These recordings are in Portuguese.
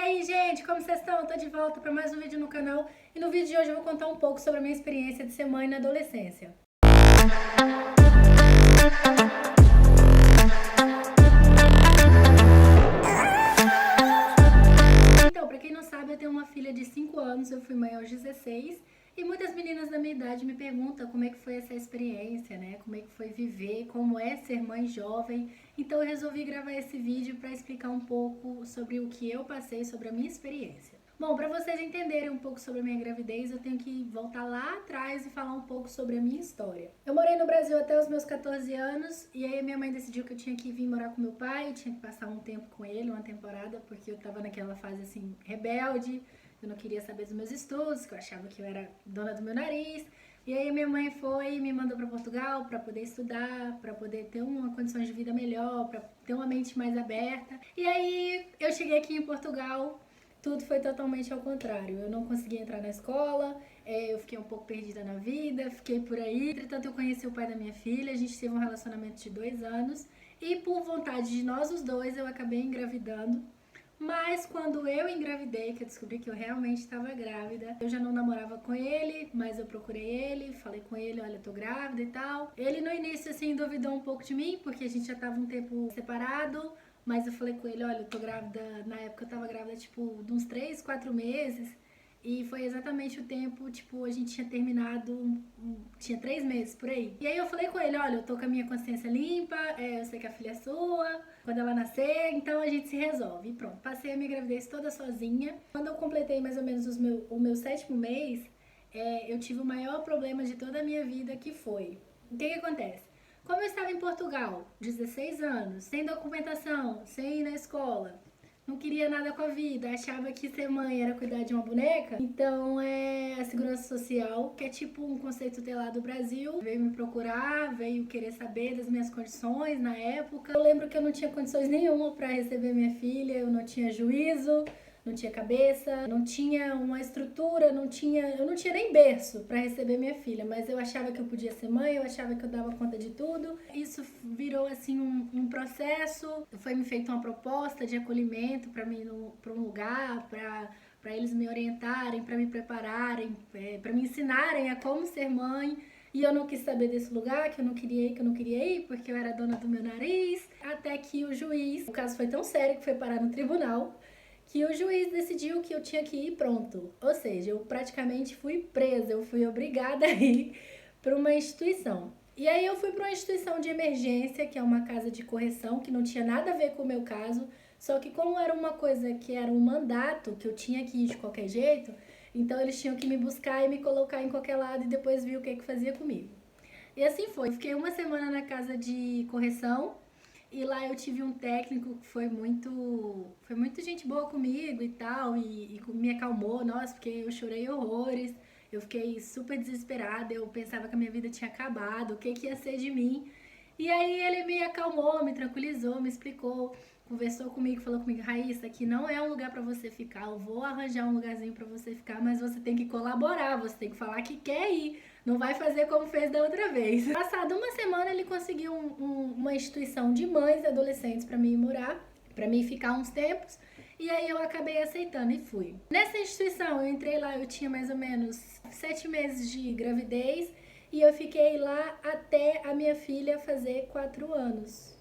aí, gente, como vocês estão? Eu tô de volta para mais um vídeo no canal e no vídeo de hoje eu vou contar um pouco sobre a minha experiência de ser mãe na adolescência. Então, pra quem não sabe, eu tenho uma filha de 5 anos, eu fui mãe aos 16 e muitas meninas da minha idade me perguntam como é que foi essa experiência, né? Como é que foi viver, como é ser mãe jovem. Então eu resolvi gravar esse vídeo para explicar um pouco sobre o que eu passei, sobre a minha experiência. Bom, para vocês entenderem um pouco sobre a minha gravidez, eu tenho que voltar lá atrás e falar um pouco sobre a minha história. Eu morei no Brasil até os meus 14 anos e aí minha mãe decidiu que eu tinha que vir morar com meu pai, eu tinha que passar um tempo com ele, uma temporada, porque eu tava naquela fase assim, rebelde, eu não queria saber dos meus estudos, que eu achava que eu era dona do meu nariz. E aí minha mãe foi e me mandou para Portugal para poder estudar, para poder ter uma condição de vida melhor, para ter uma mente mais aberta. E aí eu cheguei aqui em Portugal, tudo foi totalmente ao contrário. Eu não consegui entrar na escola, eu fiquei um pouco perdida na vida, fiquei por aí. Entretanto, eu conheci o pai da minha filha, a gente teve um relacionamento de 2 anos e por vontade de nós os dois eu acabei engravidando. Mas quando eu engravidei, que eu descobri que eu realmente estava grávida, eu já não namorava com ele, mas eu procurei ele, falei com ele, olha, eu tô grávida e tal. Ele no início, assim, duvidou um pouco de mim, porque a gente já tava um tempo separado, mas eu falei com ele, olha, eu tô grávida, na época eu tava grávida, tipo, de uns 3, 4 meses, e foi exatamente o tempo, tipo, a gente tinha terminado, tinha 3 meses por aí. E aí eu falei com ele, olha, eu tô com a minha consciência limpa, eu sei que a filha é sua, quando ela nascer, então a gente se resolve. E pronto, passei a minha gravidez toda sozinha. Quando eu completei mais ou menos o meu 7º mês, eu tive o maior problema de toda a minha vida, que foi, o que acontece? Como eu estava em Portugal, 16 anos, sem documentação, sem ir na escola, não queria nada com a vida, achava que ser mãe era cuidar de uma boneca. Então a segurança social, que é tipo um conceito tutelar do Brasil, veio me procurar, veio querer saber das minhas condições na época. Eu lembro que eu não tinha condições nenhuma para receber minha filha, eu não tinha juízo, não tinha cabeça, não tinha uma estrutura, eu não tinha nem berço para receber minha filha, mas eu achava que eu podia ser mãe, eu achava que eu dava conta de tudo. Isso virou assim um processo, foi me feita uma proposta de acolhimento para mim para um lugar, para eles me orientarem, para me prepararem, para me ensinarem a como ser mãe. E eu não quis saber desse lugar, que eu não queria ir, porque eu era dona do meu nariz. Até que o juiz, o caso foi tão sério que foi parar no tribunal, que o juiz decidiu que eu tinha que ir pronto. Ou seja, eu praticamente fui presa, eu fui obrigada a ir para uma instituição. E aí eu fui para uma instituição de emergência, que é uma casa de correção, que não tinha nada a ver com o meu caso, só que como era uma coisa que era um mandato, que eu tinha que ir de qualquer jeito, então eles tinham que me buscar e me colocar em qualquer lado e depois ver o que fazia comigo. E assim foi, fiquei uma semana na casa de correção, e lá eu tive um técnico que foi muito gente boa comigo e tal, e me acalmou, nossa, porque eu chorei horrores, eu fiquei super desesperada, eu pensava que a minha vida tinha acabado, o que ia ser de mim. E aí ele me acalmou, me tranquilizou, me explicou, conversou comigo, falou comigo, Raíssa, aqui não é um lugar pra você ficar, eu vou arranjar um lugarzinho pra você ficar, mas você tem que colaborar, você tem que falar que quer ir, não vai fazer como fez da outra vez. Passada uma semana ele conseguiu uma instituição de mães e adolescentes pra mim morar, pra mim ficar uns tempos, e aí eu acabei aceitando e fui. Nessa instituição eu entrei lá, eu tinha mais ou menos 7 meses de gravidez, e eu fiquei lá até a minha filha fazer 4 anos.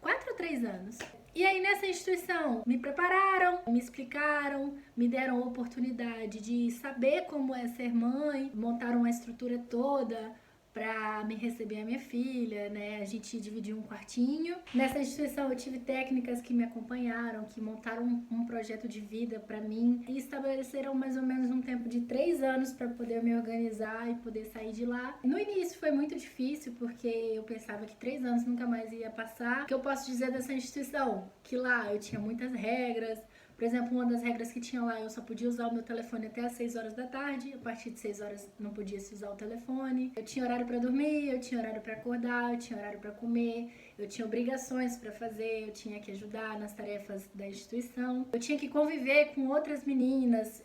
4 ou 3 anos. E aí nessa instituição me prepararam, me explicaram, me deram a oportunidade de saber como é ser mãe, montaram uma estrutura toda para me receber a minha filha, né? A gente dividiu um quartinho. Nessa instituição eu tive técnicas que me acompanharam, que montaram um projeto de vida para mim e estabeleceram mais ou menos um tempo de 3 anos para poder me organizar e poder sair de lá. No início foi muito difícil porque eu pensava que 3 anos nunca mais ia passar. O que eu posso dizer dessa instituição? Que lá eu tinha muitas regras. Por exemplo, uma das regras que tinha lá, eu só podia usar o meu telefone até às 6 horas da tarde. A partir de 6 horas não podia se usar o telefone. Eu tinha horário para dormir, eu tinha horário para acordar, eu tinha horário para comer. Eu tinha obrigações para fazer, eu tinha que ajudar nas tarefas da instituição. Eu tinha que conviver com outras meninas,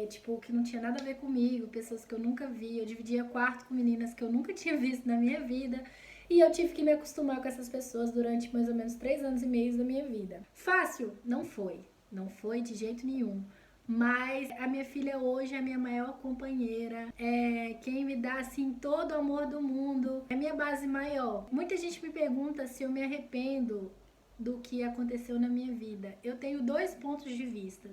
tipo, que não tinha nada a ver comigo, pessoas que eu nunca vi. Eu dividia quarto com meninas que eu nunca tinha visto na minha vida. E eu tive que me acostumar com essas pessoas durante mais ou menos 3 anos e meio da minha vida. Fácil? Não foi. não foi de jeito nenhum. Mas a minha filha hoje é a minha maior companheira, é quem me dá assim todo o amor do mundo, é a minha base maior. Muita gente me pergunta se eu me arrependo do que aconteceu na minha vida. Eu tenho dois pontos de vista.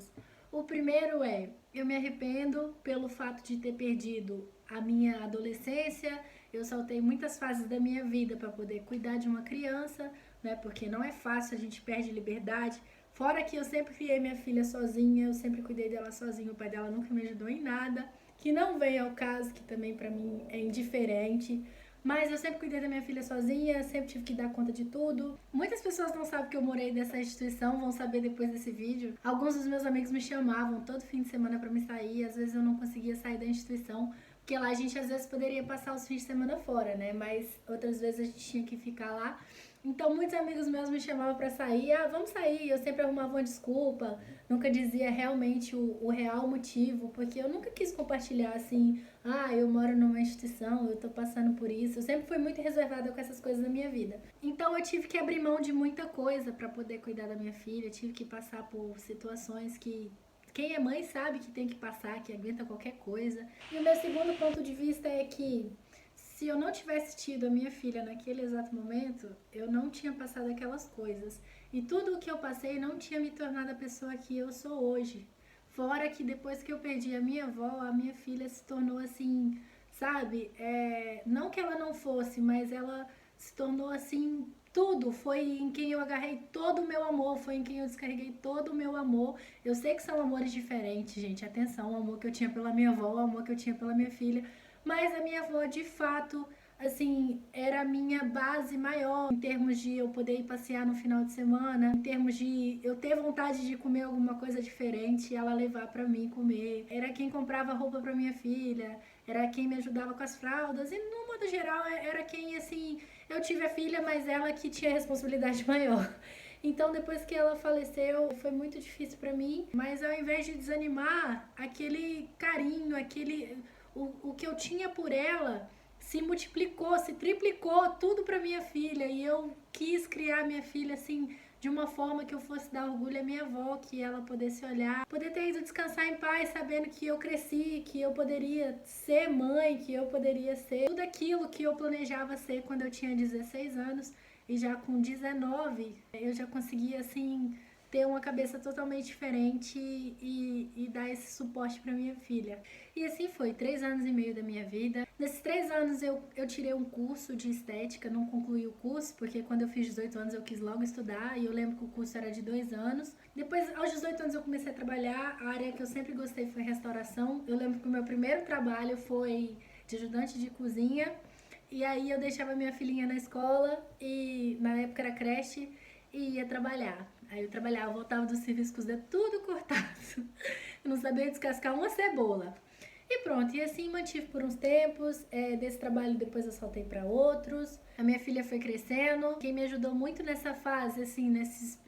O primeiro é, eu me arrependo pelo fato de ter perdido a minha adolescência. Eu saltei muitas fases da minha vida para poder cuidar de uma criança, né? Porque não é fácil, a gente perde liberdade. Fora que eu sempre criei minha filha sozinha, eu sempre cuidei dela sozinha, o pai dela nunca me ajudou em nada. Que não vem ao caso, que também pra mim é indiferente. Mas eu sempre cuidei da minha filha sozinha, sempre tive que dar conta de tudo. Muitas pessoas não sabem que eu morei nessa instituição, vão saber depois desse vídeo. Alguns dos meus amigos me chamavam todo fim de semana pra me sair, às vezes eu não conseguia sair da instituição, porque lá a gente às vezes poderia passar os fins de semana fora, né? Mas outras vezes a gente tinha que ficar lá. Então muitos amigos meus me chamavam pra sair, vamos sair, eu sempre arrumava uma desculpa, nunca dizia realmente o real motivo, porque eu nunca quis compartilhar assim, eu moro numa instituição, eu tô passando por isso, eu sempre fui muito reservada com essas coisas na minha vida. Então eu tive que abrir mão de muita coisa pra poder cuidar da minha filha, tive que passar por situações que quem é mãe sabe que tem que passar, que aguenta qualquer coisa. E o meu segundo ponto de vista é que se eu não tivesse tido a minha filha naquele exato momento, eu não tinha passado aquelas coisas. E tudo o que eu passei não tinha me tornado a pessoa que eu sou hoje. Fora que depois que eu perdi a minha avó, a minha filha se tornou assim, sabe? Não que ela não fosse, mas ela se tornou assim, tudo. Foi em quem eu agarrei todo o meu amor, foi em quem eu descarreguei todo o meu amor. Eu sei que são amores diferentes, gente. Atenção, o amor que eu tinha pela minha avó, o amor que eu tinha pela minha filha. Mas a minha avó, de fato, assim, era a minha base maior em termos de eu poder ir passear no final de semana, em termos de eu ter vontade de comer alguma coisa diferente e ela levar pra mim comer. Era quem comprava roupa pra minha filha, era quem me ajudava com as fraldas e, no modo geral, era quem, assim, eu tive a filha, mas ela que tinha responsabilidade maior. Então, depois que ela faleceu, foi muito difícil pra mim, mas ao invés de desanimar, aquele carinho, o que eu tinha por ela se multiplicou, se triplicou tudo para minha filha e eu quis criar minha filha assim de uma forma que eu fosse dar orgulho à minha avó, que ela pudesse olhar, poder ter ido descansar em paz, sabendo que eu cresci, que eu poderia ser mãe, que eu poderia ser tudo aquilo que eu planejava ser quando eu tinha 16 anos e já com 19 eu já conseguia assim ter uma cabeça totalmente diferente e dar esse suporte para minha filha. E assim foi, 3 anos e meio da minha vida. Nesses 3 anos eu tirei um curso de estética, não concluí o curso, porque quando eu fiz 18 anos eu quis logo estudar, e eu lembro que o curso era de 2 anos. Depois, aos 18 anos eu comecei a trabalhar, a área que eu sempre gostei foi restauração. Eu lembro que o meu primeiro trabalho foi de ajudante de cozinha, e aí eu deixava minha filhinha na escola, e na época era creche, e ia trabalhar. Aí eu trabalhava, voltava do serviço com os dedos tudo cortado. Eu não sabia descascar uma cebola. E pronto, e assim mantive por uns tempos. Desse trabalho depois eu saltei para outros. A minha filha foi crescendo. Quem me ajudou muito nessa fase, assim,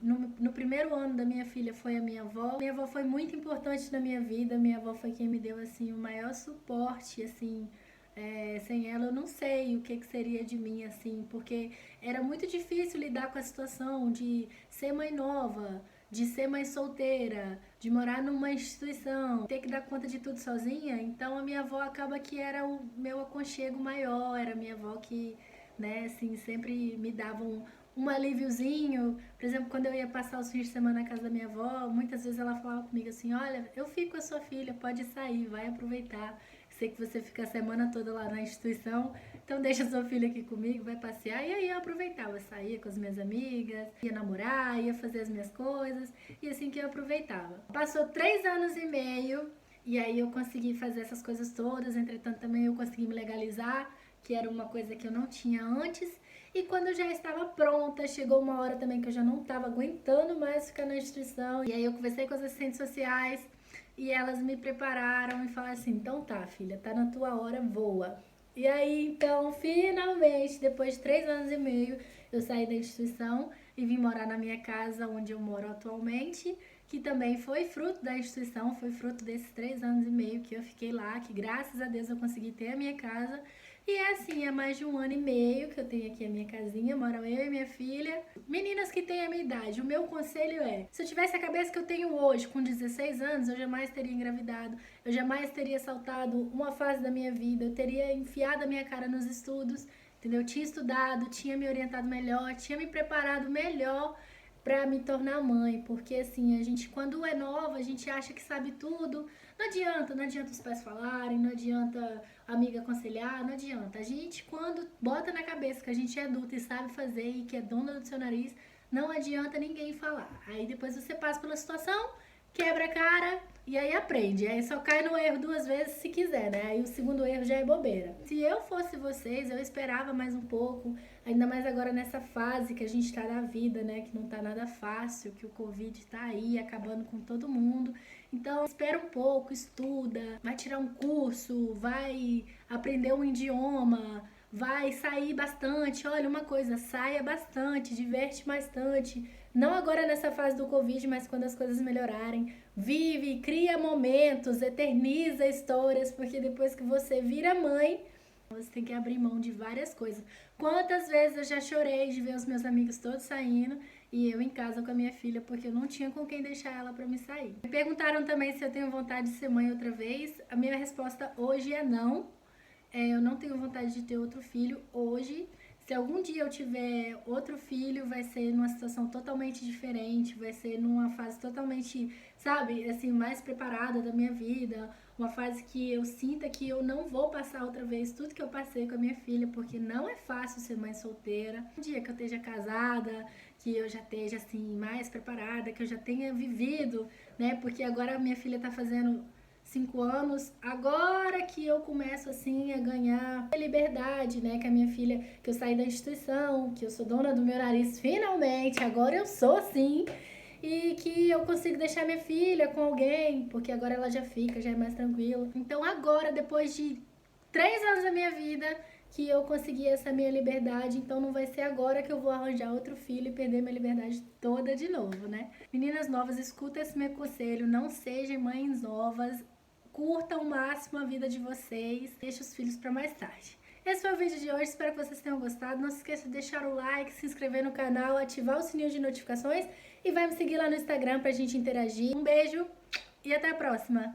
no primeiro ano da minha filha foi a minha avó. Minha avó foi muito importante na minha vida. Minha avó foi quem me deu, assim, o maior suporte, assim. Sem ela eu não sei o que seria de mim, assim, porque era muito difícil lidar com a situação de ser mãe nova, de ser mãe solteira, de morar numa instituição, ter que dar conta de tudo sozinha. Então a minha avó acaba que era o meu aconchego maior, era a minha avó que, né, assim, sempre me dava um alíviozinho. Por exemplo, quando eu ia passar os fins de semana na casa da minha avó, muitas vezes ela falava comigo assim, olha, eu fico com a sua filha, pode sair, vai aproveitar. Sei que você fica a semana toda lá na instituição, então deixa sua filha aqui comigo, vai passear. E aí eu aproveitava, saía com as minhas amigas, ia namorar, ia fazer as minhas coisas, e assim que eu aproveitava. Passou 3 anos e meio, e aí eu consegui fazer essas coisas todas, entretanto também eu consegui me legalizar, que era uma coisa que eu não tinha antes. E quando eu já estava pronta, chegou uma hora também que eu já não estava aguentando mais ficar na instituição. E aí eu conversei com as assistentes sociais, e elas me prepararam e falaram assim, então tá, filha, tá na tua hora, voa. E aí, então, finalmente, depois de 3 anos e meio, eu saí da instituição e vim morar na minha casa, onde eu moro atualmente, que também foi fruto da instituição, foi fruto desses 3 anos e meio que eu fiquei lá, que graças a Deus eu consegui ter a minha casa. E é assim, há mais de 1 ano e meio que eu tenho aqui a minha casinha, moram eu e minha filha. Meninas que têm a minha idade, o meu conselho é: se eu tivesse a cabeça que eu tenho hoje, com 16 anos, eu jamais teria engravidado, eu jamais teria saltado uma fase da minha vida, eu teria enfiado a minha cara nos estudos, entendeu? Eu tinha estudado, tinha me orientado melhor, tinha me preparado melhor para me tornar mãe, porque assim, a gente quando é nova, a gente acha que sabe tudo. Não adianta os pais falarem, não adianta a amiga aconselhar, não adianta. A gente quando bota na cabeça que a gente é adulta e sabe fazer e que é dona do seu nariz, não adianta ninguém falar. Aí depois você passa pela situação, quebra a cara e aí aprende. Aí só cai no erro 2 vezes se quiser, né? Aí o segundo erro já é bobeira. Se eu fosse vocês, eu esperava mais um pouco, ainda mais agora nessa fase que a gente tá na vida, né? Que não tá nada fácil, que o Covid tá aí acabando com todo mundo. Então, espera um pouco, estuda, vai tirar um curso, vai aprender um idioma, vai sair bastante. Olha, uma coisa, saia bastante, diverte bastante. Não agora nessa fase do Covid, mas quando as coisas melhorarem. Vive, cria momentos, eterniza histórias, porque depois que você vira mãe, você tem que abrir mão de várias coisas. Quantas vezes eu já chorei de ver os meus amigos todos saindo e eu em casa com a minha filha porque eu não tinha com quem deixar ela para me sair. Me perguntaram também se eu tenho vontade de ser mãe outra vez. A minha resposta hoje é não. Eu não tenho vontade de ter outro filho hoje. Se algum dia eu tiver outro filho, vai ser numa situação totalmente diferente, vai ser numa fase totalmente, sabe, assim, mais preparada da minha vida, uma fase que eu sinta que eu não vou passar outra vez tudo que eu passei com a minha filha, porque não é fácil ser mãe solteira. Um dia que eu esteja casada, que eu já esteja assim mais preparada, que eu já tenha vivido, né? Porque agora a minha filha tá fazendo 5 anos, agora que eu começo assim a ganhar liberdade, né? Que a minha filha, que eu saí da instituição, que eu sou dona do meu nariz finalmente, agora eu sou assim, e que eu consigo deixar minha filha com alguém, porque agora ela já fica, já é mais tranquila. Então agora, depois de 3 anos da minha vida, que eu consegui essa minha liberdade, então não vai ser agora que eu vou arranjar outro filho e perder minha liberdade toda de novo, né? Meninas novas, escuta esse meu conselho, não sejam mães novas, curtam ao máximo a vida de vocês, deixem os filhos para mais tarde. Esse foi o vídeo de hoje, espero que vocês tenham gostado. Não se esqueça de deixar o like, se inscrever no canal, ativar o sininho de notificações e vai me seguir lá no Instagram pra gente interagir. Um beijo e até a próxima!